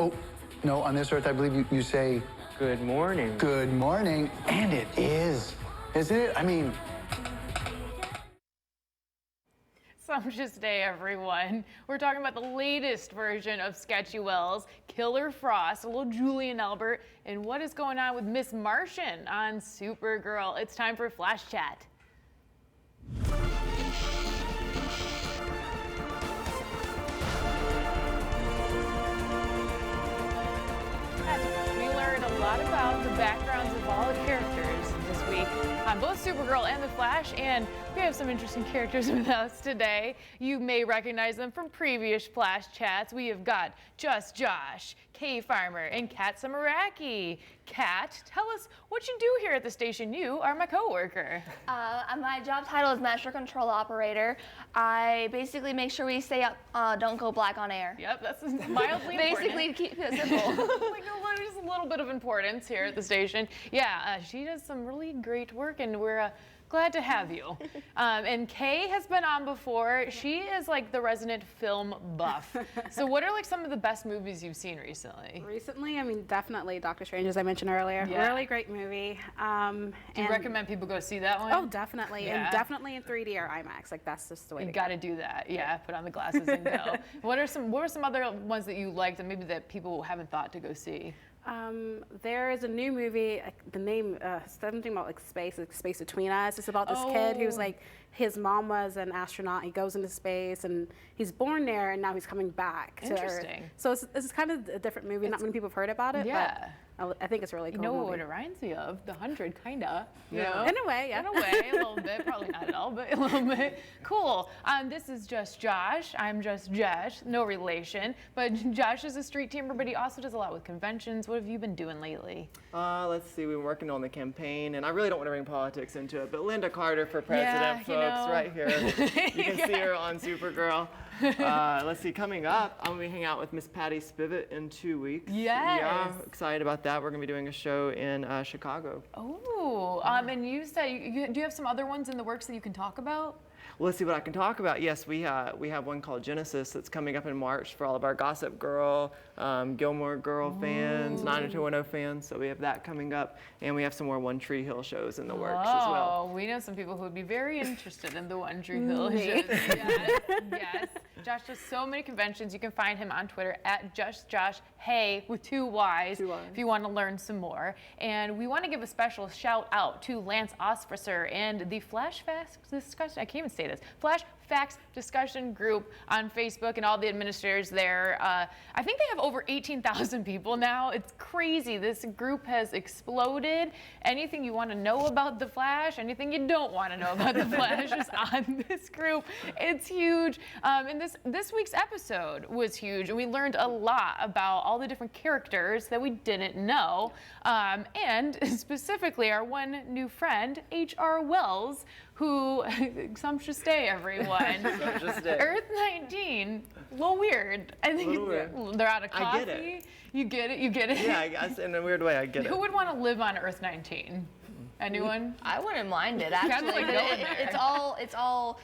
Oh, no, on this earth, I believe you say... Good morning. Good morning. And it is, isn't it? I mean... Sumptuous day, everyone. We're talking about the latest version of Sketchy Wells, Killer Frost, a little Julian Albert, and what is going on with Miss Martian on Supergirl. It's time for Flash Chat. We learned a lot about the backgrounds of all the characters this week on both Supergirl and The Flash, and we have some interesting characters with us today. You may recognize them from previous Flash Chats. We have got Just Josh, Kay Farmer, and Kat Samaraki. Kat, tell us what you do here at the station. You are my coworker. My job title is Master Control Operator. I basically make sure we stay up, don't go black on air. Yep, that's mildly important. Basically, to keep it simple. Like just a little bit of importance here at the station. Yeah, she does some really great work, and we're glad to have you. And Kay has been on before. She is like the resident film buff. So what are like some of the best movies you've seen recently? Recently, I mean, definitely Doctor Strange, as I mentioned earlier. Yeah. Really great movie. Do you recommend people go see that one? Oh, definitely. Yeah. And definitely in 3D or IMAX. Like, that's just the way You to got go. to do that. Yeah, put on the glasses and go. What were some other ones that you liked and maybe that people haven't thought to go see? There is a new movie, the name, something about like space between us. It's about this kid who's like, his mom was an astronaut. He goes into space and he's born there and now he's coming back to Earth. Interesting. So it's kind of a different movie. Not many people have heard about it, yeah. but I think it's really cool. You know movie. what it reminds me of? The 100, kinda. You Yeah. know? In a way, yeah. In a way, a little bit. Probably not at all, but a little bit. Cool. This is Just Josh. I'm Just Josh. No relation. But Josh is a street teamer, but he also does a lot with conventions. What have you been doing lately? Let's see. We've been working on the campaign, and I really don't want to bring politics into it, but Linda Carter for president, folks, right here. You can see her on Supergirl. Let's see. Coming up, I'm going to be hanging out with Miss Patty Spivot in 2 weeks. Yes. Yeah, excited about that. We're going to be doing a show in Chicago. Oh, and you said, do you have some other ones in the works that you can talk about? Well, let's see what I can talk about. Yes, we have one called Genesis that's coming up in March for all of our Gossip Girl, Gilmore Girl fans, 90210 fans. So we have that coming up, and we have some more One Tree Hill shows in the works as well. Oh, we know some people who would be very interested in the One Tree Hill shows. Yes, yes. Josh does so many conventions. You can find him on Twitter at JustJoshHey with 2 Ys if you want to learn some more. And we want to give a special shout out to Lance Osfrisser and the Flash Facts discussion. I can't even say this. Flash Facts discussion group on Facebook and all the administrators there. I think they have over 18,000 people now. It's crazy. This group has exploded. Anything you want to know about the Flash, anything you don't want to know about the Flash is on this group. It's huge. And this week's episode was huge, and we learned a lot about all the different characters that we didn't know. And specifically our one new friend, H.R. Wells, who, sumptuous day, everyone. Sumptuous day. Earth 19, a little weird. I think they're out of coffee. I get it. You get it? You get it? Yeah, I guess in a weird way, I get it. Who would want to live on Earth 19? Anyone? I wouldn't mind it, actually. It's all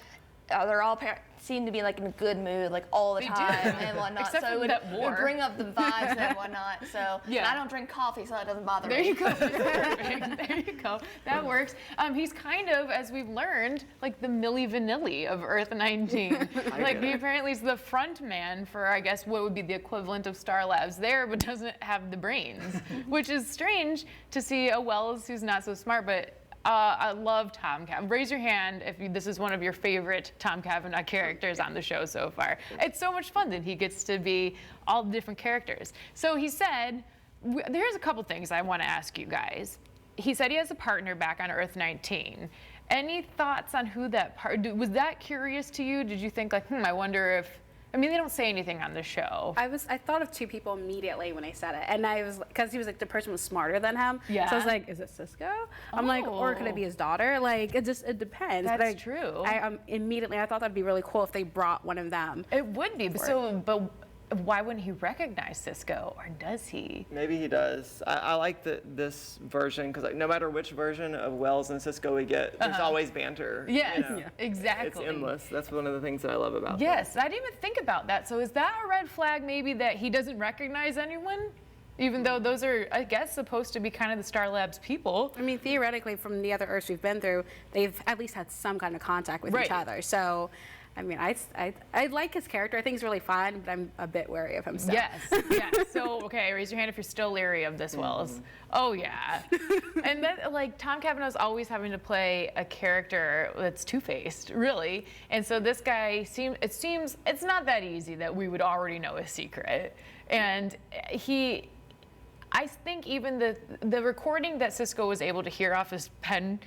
they're all seem to be like in a good mood like all the time and whatnot. Except so for that war. it would bring up the vibes and whatnot. So Yeah. I don't drink coffee, so that doesn't bother There me. you go. Perfect. There you go. That works. He's kind of, as we've learned, like the Milli Vanilli of Earth 19. Like he apparently is the front man for, I guess, what would be the equivalent of Star Labs there, but doesn't have the brains, which is strange to see a Wells who's not so smart, but I love Tom Cavanaugh. Raise your hand if this is one of your favorite Tom Cavanaugh characters on the show so far. It's so much fun that he gets to be all the different characters. So he said, there's a couple things I want to ask you guys. He said he has a partner back on Earth 19. Any thoughts on who that was that curious to you? Did you think like, I wonder if, I mean, they don't say anything on the show. I thought of 2 people immediately when I said it, and I was because he was like the person was smarter than him. Yeah. So I was like, is it Cisco? I'm like, or could it be his daughter? Like, it depends. That's but true. I thought that'd be really cool if they brought one of them. It would be. But why wouldn't he recognize Cisco, or does he? Maybe he does. I like this version because like, no matter which version of Wells and Cisco we get, there's always banter. Yes, you know? exactly. It's endless. That's one of the things that I love about Yes, I didn't even think about that. So is that a red flag maybe that he doesn't recognize anyone? Even though those are, I guess, supposed to be kind of the Star Labs people. I mean, theoretically, from the other Earths we've been through, they've at least had some kind of contact with each other. So, I mean, I like his character. I think he's really fun, but I'm a bit wary of him still. Yes, yes. So, okay, raise your hand if you're still leery of this, Wells. Oh, yeah. And then, like, Tom Cavanaugh's always having to play a character that's two-faced, really. And so this guy it seems it's not that easy that we would already know his secret. And I think even the recording that Cisco was able to hear off his pen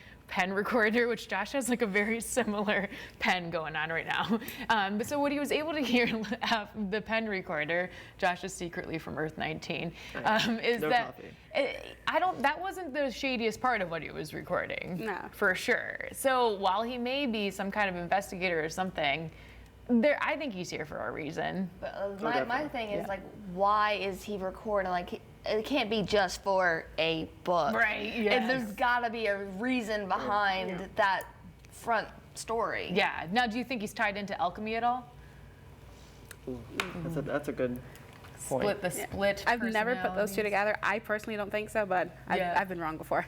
recorder, which Josh has like a very similar pen going on right now. But so what he was able to hear off the pen recorder, Josh is secretly from Earth 19, is No that coffee. that wasn't the shadiest part of what he was recording. No. For sure. So while he may be some kind of investigator or something, I think he's here for a reason. But my thing is like, why is he recording? Like, it can't be just for a book. Right, And yes. there's got to be a reason behind that front story. Yeah. Now, do you think he's tied into alchemy at all? That's a good point. Split. I've never put those two together. I personally don't think so, but I've been wrong before.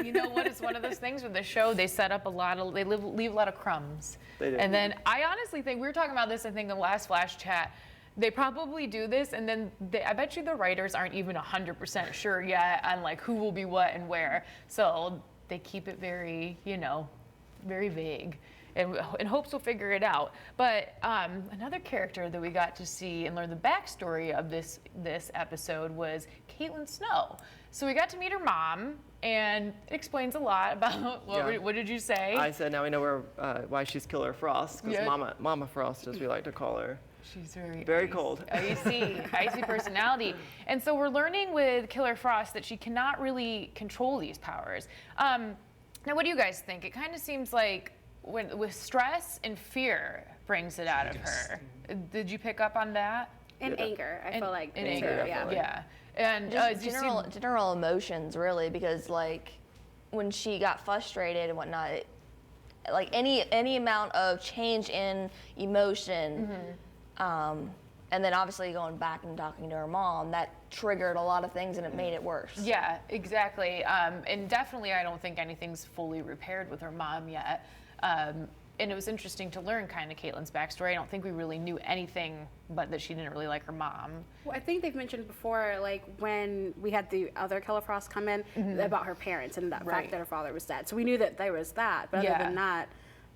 You know what? It's one of those things with the show. They set up they leave a lot of crumbs. They do. And then I honestly think we were talking about this. I think in the last Flash chat. They probably do this, and then I bet you the writers aren't even 100% sure yet on like who will be what and where. So they keep it very, very vague, and in hopes we'll figure it out. But another character that we got to see and learn the backstory of this episode was Caitlin Snow. So we got to meet her mom, and it explains a lot about what did you say? I said now we know why she's Killer Frost, because Yeah. Mama Frost, as we like to call her. She's Very cold. Icy personality. And so we're learning with Killer Frost that she cannot really control these powers. Now, what do you guys think? It kind of seems like with stress and fear brings it out of her. Did you pick up on that? And anger, I feel like. In too, anger, yeah. yeah. And Just you see- general emotions, really, because like when she got frustrated and whatnot, like any amount of change in emotion, and then obviously going back and talking to her mom, that triggered a lot of things and it made it worse. Yeah, exactly. And definitely I don't think anything's fully repaired with her mom yet. And it was interesting to learn kind of Caitlin's backstory. I don't think we really knew anything but that she didn't really like her mom. Well, I think they've mentioned before, like when we had the other Killer Frost come in, about her parents and the fact that her father was dead. So we knew that there was that, but other than that,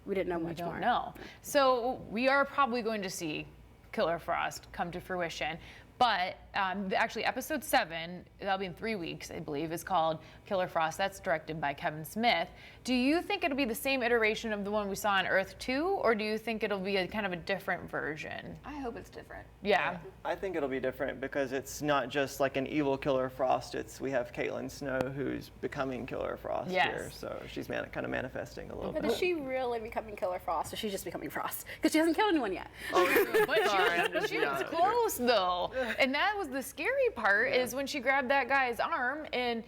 we didn't know much more. We don't know. So we are probably going to see Killer Frost come to fruition. But actually, episode 7, that'll be in 3 weeks, I believe, is called Killer Frost. That's directed by Kevin Smith. Do you think it'll be the same iteration of the one we saw on Earth 2, or do you think it'll be a kind of a different version? I hope it's different. Yeah. I think it'll be different because it's not just like an evil Killer Frost. We have Caitlin Snow who's becoming Killer Frost here. So she's kind of manifesting a little But bit. is she really becoming Killer Frost, or she's just becoming Frost? Because she hasn't killed anyone yet. But she was close, though. And that was the scary part, is when she grabbed that guy's arm, and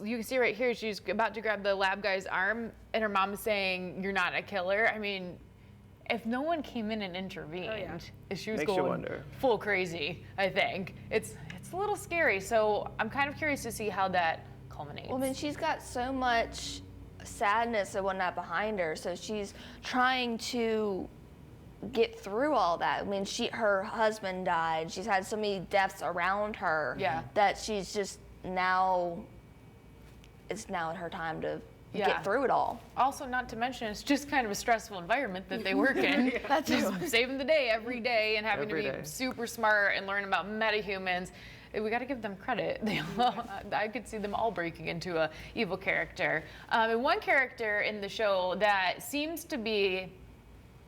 you can see right here, she's about to grab the lab guy's arm, and her mom is saying, "You're not a killer." I mean, if no one came in and intervened, if she was Makes you going wonder. full crazy, I think. It's a little scary, so I'm kind of curious to see how that culminates. Well, I mean, she's got so much sadness and whatnot behind her, so she's trying to get through all that. I mean, her husband died. She's had so many deaths around her that she's just it's now her time to get through it all. Also, not to mention, it's just kind of a stressful environment that they work in. That's just saving the day every day and having Every to be day. super smart and learn about metahumans. We got to give them credit. I could see them all breaking into a evil character. And one character in the show that seems to be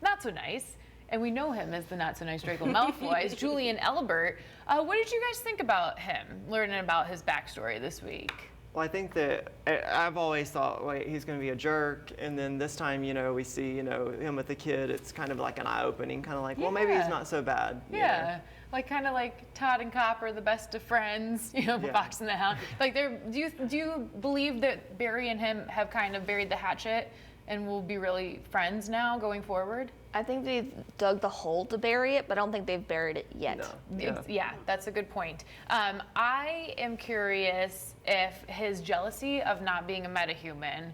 not so nice, and we know him as the not so nice Draco Malfoy, is Julian Elbert. What did you guys think about him, learning about his backstory this week? Well, I think that I've always thought, wait, he's going to be a jerk, and then this time, we see, him with the kid. It's kind of like an eye-opening, kind of like, well, maybe he's not so bad. you know? Like kind of like Todd and Copper, the best of friends, you know, Yeah. Fox and the Hound. Like, do you believe that Barry and him have kind of buried the hatchet and will be really friends now going forward? I think they've dug the hole to bury it, but I don't think they've buried it yet. No. Yeah, that's a good point. I am curious if his jealousy of not being a metahuman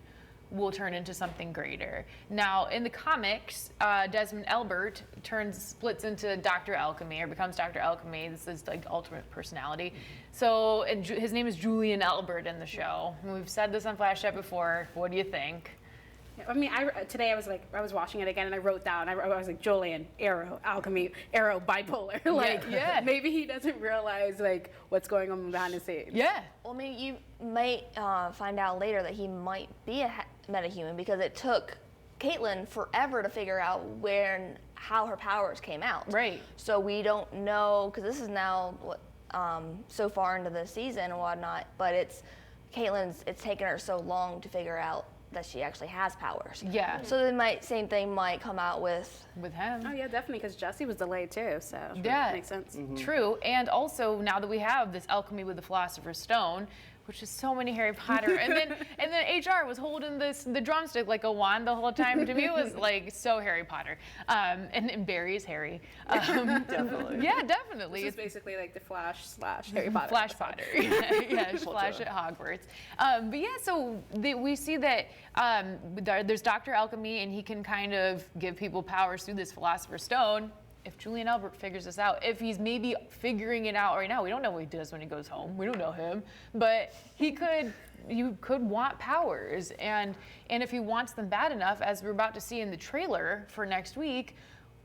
will turn into something greater. Now, in the comics, Desmond Elbert splits into Dr. Alchemy, or becomes Dr. Alchemy. This is like ultimate personality. So, and his name is Julian Elbert in the show. And we've said this on Flash Chat before. What do you think? I mean, today I was watching it again and I wrote down. I was like, Julian, Arrow, Alchemy, Arrow, bipolar. Like, yeah. maybe he doesn't realize like what's going on behind the scenes. Yeah. Well, I mean, you might find out later that he might be a metahuman because it took Caitlin forever to figure out where and how her powers came out. Right. So we don't know, because this is now so far into the season and whatnot, but it's taken her so long to figure out that she actually has powers. Yeah. So same thing might come out with him. Oh yeah, definitely, because Jesse was delayed too, so Yeah. makes sense. True, and also now that we have this alchemy with the Philosopher's Stone, which is so many Harry Potter, and then HR was holding the drumstick like a wand the whole time. To me, it was like so Harry Potter, and Barry is Harry. Definitely. Yeah, definitely. This is basically like the Flash / Harry Potter. Flash Potter. Yeah, Flash at Hogwarts. But yeah, so we see that there's Dr. Alchemy, and he can kind of give people powers through this Philosopher's Stone. If Julian Albert figures this out, if he's maybe figuring it out right now, we don't know what he does when he goes home. We don't know him, but you could want powers, and if he wants them bad enough, as we're about to see in the trailer for next week,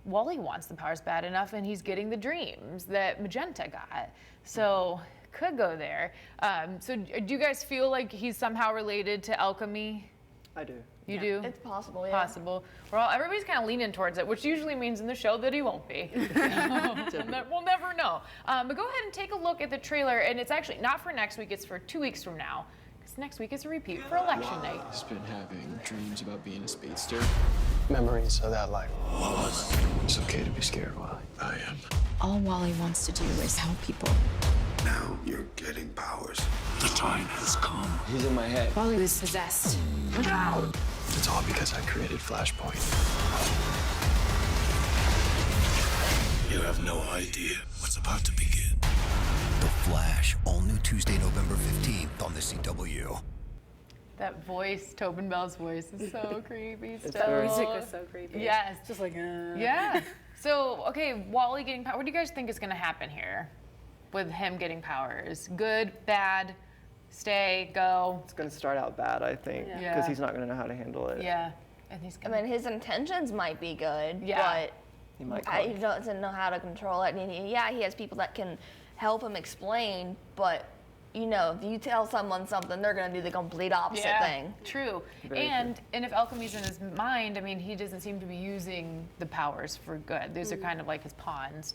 Wally wants the powers bad enough, and he's getting the dreams that Magenta got. So could go there. So do you guys feel like he's somehow related to alchemy? I do. You do? it's possible. Yeah. Possible. Well, everybody's kind of leaning towards it, which usually means in the show that he won't be. We'll never know. But go ahead and take a look at the trailer, and it's actually not for next week, it's for 2 weeks from now. Because next week is a repeat for election night. He's been having dreams about being a speedster. Memories of that life. It's okay to be scared, Wally. I am. All Wally wants to do is help people. Now you're getting powers. The time has come. He's in my head. Wally was possessed. It's all because I created Flashpoint. You have no idea what's about to begin. The Flash, all new Tuesday, November 15th on the CW. That voice, Tobin Bell's voice, is so creepy still. The music was so creepy. Yes. Just like, Yeah. So, okay, Wally getting power. What do you guys think is going to happen here with him getting powers? Good, bad, stay, go? It's going to start out bad, I think, because Yeah. he's not going to know how to handle it. Yeah. And he's I gonna, mean, his intentions might be good, Yeah. He might but he doesn't know how to control it. And he has people that can help him explain, but if you tell someone something, they're going to do the complete opposite thing. True. Very And if alchemy's in his mind, I mean, he doesn't seem to be using the powers for good. These are kind of like his pawns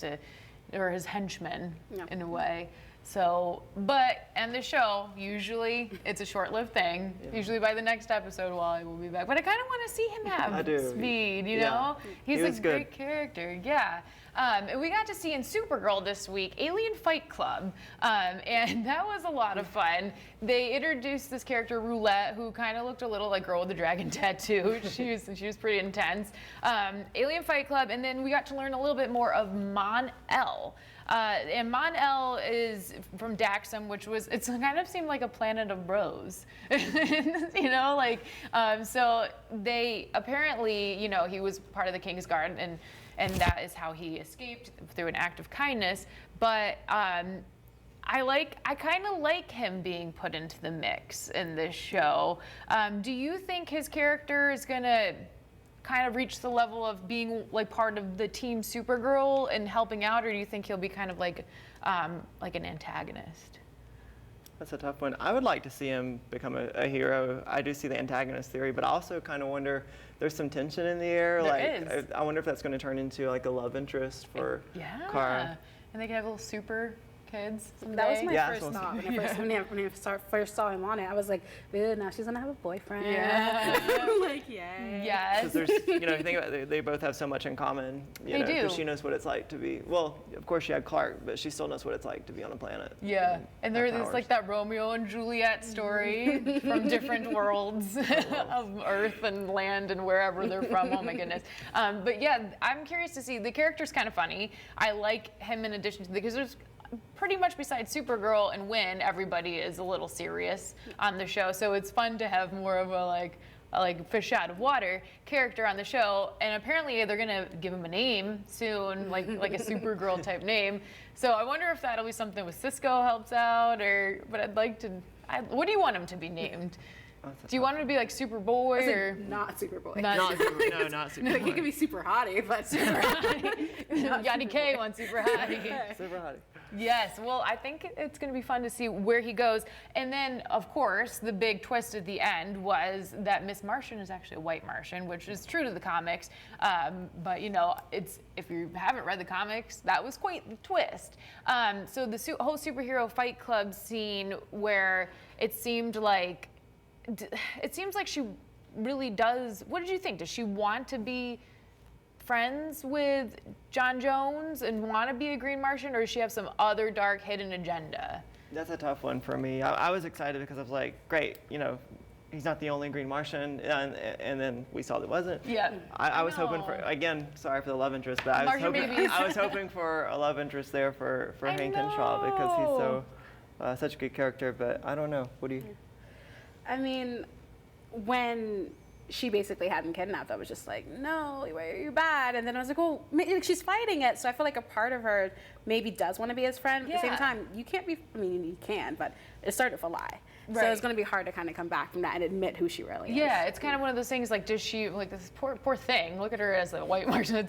or his henchmen in a way. So, and the show, usually it's a short-lived thing. Usually by the next episode, Wally will be back. But I kind of want to see him have I do. speed, you Yeah. know? He's He a was great good. character, yeah. And we got to see in Supergirl this week, Alien Fight Club, and that was a lot of fun. They introduced this character, Roulette, who kind of looked a little like Girl with the Dragon tattoo. She was pretty intense. Alien Fight Club, and then we got to learn a little bit more of Mon-El. And Mon-El is from Daxam, it kind of seemed like a planet of bros, so they apparently, he was part of the King's Guard, and that is how he escaped through an act of kindness. But I kind of like him being put into the mix in this show. Do you think his character is gonna kind of reach the level of being like part of the team Supergirl and helping out, or do you think he'll be kind of like an antagonist? That's a tough one. I would like to see him become a hero. I do see the antagonist theory, but I also kind of wonder, there's some tension in the air. There is. I wonder if that's going to turn into like a love interest for Yeah. Kara. And they could have a little super kids someday? That was my Yeah, first so- thought when I first saw him on it. I was like, "Ew, now she's gonna have a boyfriend." Yeah. Like, yay. Yes. Because there's, you know, if you think about it, they both have so much in common. You They know, do. Because she knows what it's like to be, well, of course she had Clark, but she still knows what it's like to be on a planet. Yeah, and have there's powers. like that Romeo and Juliet story from different worlds of Earth and land and wherever they're from. Oh my goodness. But yeah, I'm curious to see. The character's kind of funny. I like him in addition to because there's pretty much besides Supergirl and Win, everybody is a little serious on the show. So it's fun to have more of a like fish out of water character on the show, and apparently they're gonna give him a name soon, like a Supergirl type name. So I wonder if that'll be something with Cisco helps out, but I'd like to. What do you want him to be named? Do you want him to be like Superboy or Not Superboy. Not super, not super. Like, he could be super hottie, but super Yachty K wants Super Hottie? Super hottie. Yes, well, I think it's going to be fun to see where he goes. And then, of course, the big twist at the end was that Miss Martian is actually a white Martian, which is true to the comics. But, you know, if you haven't read the comics, that was quite the twist. So the whole superhero fight club scene where it seems like she really does. What did you think? Does she want to be friends with John Jones and want to be a Green Martian, or does she have some other dark hidden agenda? That's a tough one for me. I was excited because I was like, great, you know, he's not the only Green Martian, and then we saw that wasn't. Yeah. I was hoping for, again, sorry for the love interest, but I was hoping for a love interest there for Hank Henshaw because he's so such a good character. But I don't know. What do you? I mean, when she basically had him kidnapped, I was just like, no, why are you bad? And then I was like, well, she's fighting it. So I feel like a part of her maybe does want to be his friend. At the same time, you can't be, I mean, you can, but it started with a lie. Right. So it's going to be hard to kind of come back from that and admit who she really is. Yeah, it's kind of one of those things like, does she, like this poor thing, look at her as a white Martian. I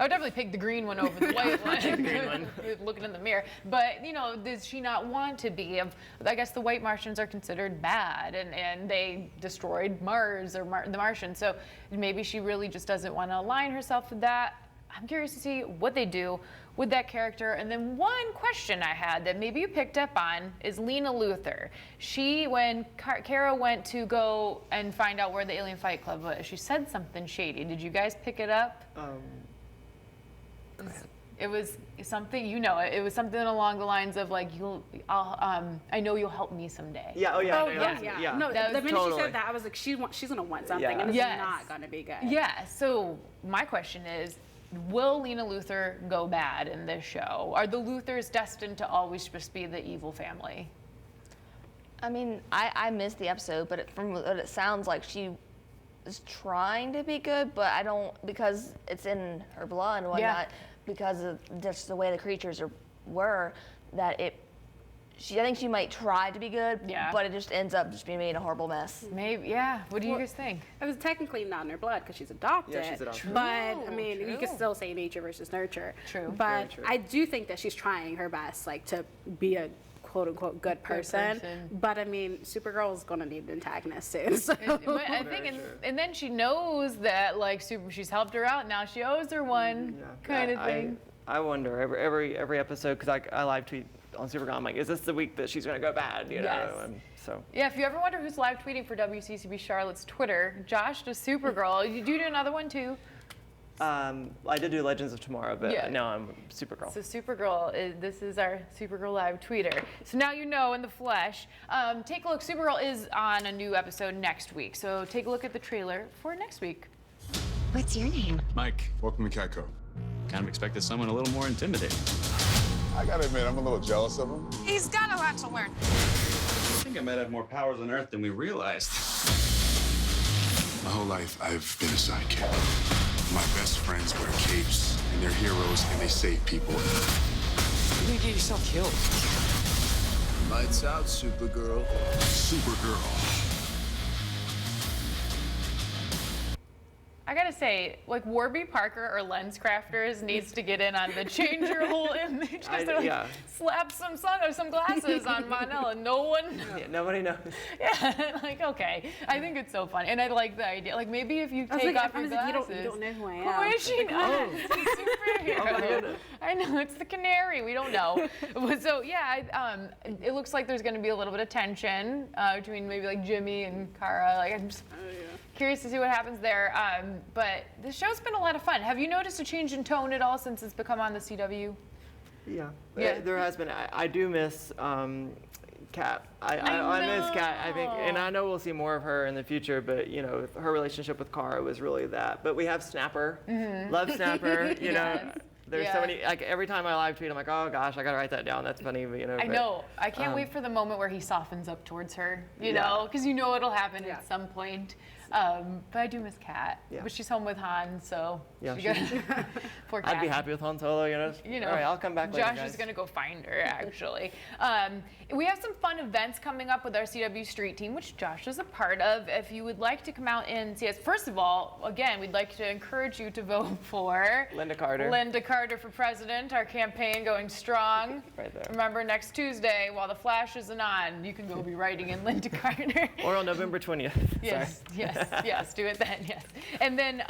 would definitely pick the green one over the white one. Looking in the mirror. But, you know, does she not want to be? I guess the white Martians are considered bad and they destroyed Mars or the Martians. So maybe she really just doesn't want to align herself with that. I'm curious to see what they do with that character. And then one question I had that maybe you picked up on is Lena Luthor. When Kara went to go and find out where the Alien Fight Club was, she said something shady. Did you guys pick it up? It was something, you know, it was something along the lines of like, I know you'll help me someday. Yeah. Oh yeah. Oh, yeah. No, the minute she said that, I was like, she's going to want something, and it's not going to be good. Yeah, so my question is, will Lena Luthor go bad in this show? Are the Luthors destined to always just be the evil family? I mean, I missed the episode, but from what it sounds like, she is trying to be good, but I don't, because it's in her blood and whatnot, because of just the way the creatures were, that I think she might try to be good, but it just ends up just being made a horrible mess. Maybe, yeah. What do you guys think? It was technically not in her blood because she's adopted. Yeah, she's adopted. But, I mean, you could still say nature versus nurture. True. But true. I do think that she's trying her best, like, to be a quote-unquote good person. But, I mean, Supergirl is going to need an antagonist, too. So. But I think, and then she knows that, like, she's helped her out. Now she owes her one kind of thing. I wonder every episode, because I live tweet on Supergirl. I'm like, is this the week that she's going to go bad? You know? And so. Yeah, if you ever wonder who's live tweeting for WCCB Charlotte's Twitter, Josh does Supergirl. You do another one too? I did do Legends of Tomorrow, but now I'm Supergirl. So Supergirl, this is our Supergirl live tweeter. So now you know in the flesh. Take a look, Supergirl is on a new episode next week. So take a look at the trailer for next week. What's your name? Mike, welcome to Catco. Kind of expected someone a little more intimidating. I gotta admit, I'm a little jealous of him. He's got a lot to learn. I think I might have more powers on Earth than we realized. My whole life, I've been a sidekick. My best friends wear capes, and they're heroes, and they save people. You're gonna get yourself killed. Lights out, Supergirl. Supergirl. I gotta say, like Warby Parker or Lens Crafters needs to get in on the change your whole image. Slap some glasses on Mon-El and no one. Yeah, nobody knows. Yeah, like okay. I think it's so funny, and I like the idea. Like maybe if you take off your glasses, you don't know who I am. Who is she? Oh, it's a superhero. Oh my goodness. I know it's the canary. We don't know. So yeah, it looks like there's going to be a little bit of tension between maybe like Jimmy and Kara. Like I'm just curious to see what happens there. But the show's been a lot of fun. Have you noticed a change in tone at all since it's become on the CW? Yeah. There has been. I do miss Kat. I miss Kat. I think, and I know we'll see more of her in the future. But you know, her relationship with Kara was really that. But we have Snapper. Love Snapper. You know. There's so many, like every time I live tweet, I'm like, oh gosh, I gotta write that down. That's funny, you know. I know. I can't wait for the moment where he softens up towards her, you know, because you know it'll happen at some point. But I do miss Kat. But she's home with Han, so poor Kat. I'd be happy with Han Solo, you know. All right, I'll come back later, Josh is gonna go find her, actually. We have some fun events coming up with our CW Street Team, which Josh is a part of. If you would like to come out and see us, first of all, again, we'd like to encourage you to vote for Linda Carter. Linda Carter for president. Our campaign going strong. Right there. Remember, next Tuesday, while the flash isn't on, you can go be writing in Linda Carter. Or on November 20th. Yes, yes, do it then, yes. And then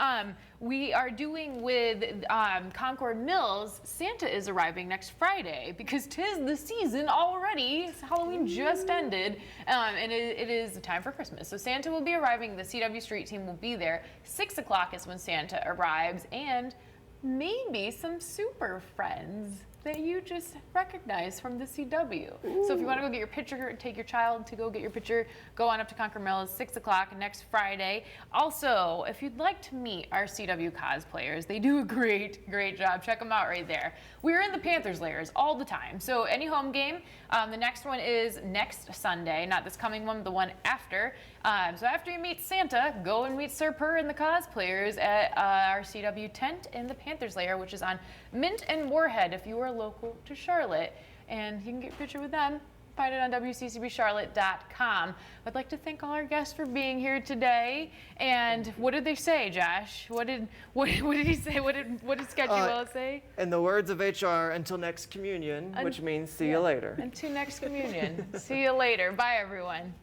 we are doing with Concord Mills, Santa is arriving next Friday because 'tis the season already. Halloween just ended, and it is the time for Christmas. So Santa will be arriving, the CW Street Team will be there. 6 o'clock is when Santa arrives, and maybe some super friends that you just recognize from the CW. So if you want to go get your picture, take your child to go get your picture, go on up to Concord Mills, 6 o'clock next Friday. Also, if you'd like to meet our CW cosplayers, they do a great job. Check them out right there. We're in the Panthers layers all the time. So any home game, the next one is next Sunday, not this coming one, the one after. So after you meet Santa, go and meet Sir Purr and the cosplayers at our CW tent in the Panthers layer, which is on Mint and Warhead if you are local to Charlotte. And you can get a picture with them. Find it on WCCBCharlotte.com. I'd like to thank all our guests for being here today. And what did they say, Josh? What did he say? What did Sketchy Will say? In the words of HR, until next communion, which means see you later. Until next communion. See you later. Bye, everyone.